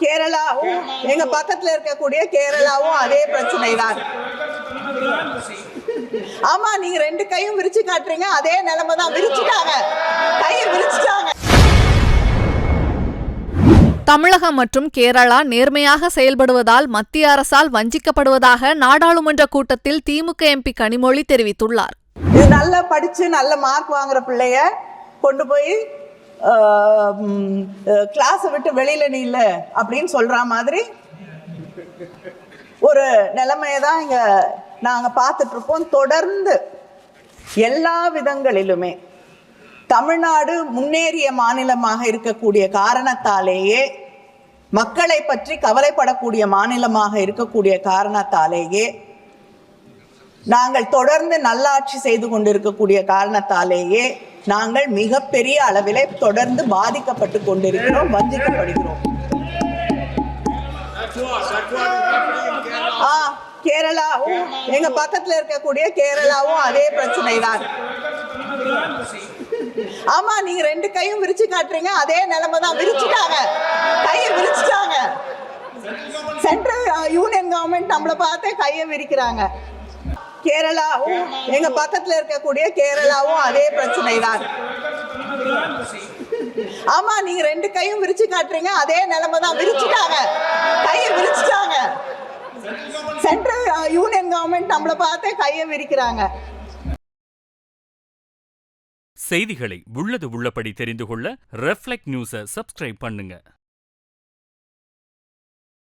கேரளாவும் எங்க பக்கத்துல இருக்கக்கூடிய கேரளாவும் அதே பிரச்சனை தான். ஆமா, நீங்க ரெண்டு கையும் விரிச்சு காட்டுறீங்க, அதே நிலைமை தான். விரிச்சுட்டாங்க, கையை விரிச்சுட்டாங்க. தமிழகம் மற்றும் கேரளா நேர்மையாக செயல்படுவதால் மத்திய அரசால் வஞ்சிக்கப்படுவதாக நாடாளுமன்ற கூட்டத்தில் திமுக எம்பி கனிமொழி தெரிவித்துள்ளார். இது நல்லா படிச்சு நல்ல மார்க் வாங்குற பிள்ளைய கொண்டு போய் கிளாஸை விட்டு வெளியில நீ இல்ல அப்படின்னு சொல்ற மாதிரி ஒரு நிலைமையை தான் இங்க நாங்க பார்த்துட்டு இருக்கோம். தொடர்ந்து எல்லா விதங்களிலுமே தமிழ்நாடு முன்னேறிய மாநிலமாக இருக்கக்கூடிய காரணத்தாலேயே, மக்களை பற்றி கவலைப்படக்கூடிய மாநிலமாக இருக்கக்கூடிய காரணத்தாலேயே, நாங்கள் தொடர்ந்து நல்லாட்சி செய்து கொண்டிருக்கக்கூடிய காரணத்தாலேயே நாங்கள் மிகப்பெரிய அளவிலே தொடர்ந்து பாதிக்கப்பட்டு கொண்டிருக்கிறோம், வஞ்சிக்கப்படுகிறோம். கேரளாவும் எங்க பக்கத்துல இருக்கக்கூடிய கேரளாவும் அதே பிரச்சனை தான். ஆமா, நீங்க ரெண்டு கையும் விரிச்சு காட்டுறீங்க, அதே நிலைமை தான். விரிச்சுட்டாங்க, கையை விரிச்சுட்டாங்க. சென்ட்ரல் யூனியன் கவர்மெண்ட் நம்மளை பார்த்து கையை விரிக்கிறாங்க. கேரளாவும் எங்க பக்கத்துல இருக்கக்கூடிய கேரளாவும் அதே பிரச்சனை தான். ஆமா, நீங்க ரெண்டு கையும் விரிச்சு காட்டுறீங்க, அதே நிலைமை தான். விரிச்சுட்டாங்க, கையை விரிச்சுட்டாங்க. சென்ட்ரல் யூனியன் கவர்மெண்ட் நம்மளை பார்த்து கையை விரிக்கிறாங்க. செய்திகளை உள்ளது உள்ளபடி தெரிந்து கொள்ள ரெஃப்ளெக்ட் நியூஸை சப்ஸ்கிரைப் பண்ணுங்க.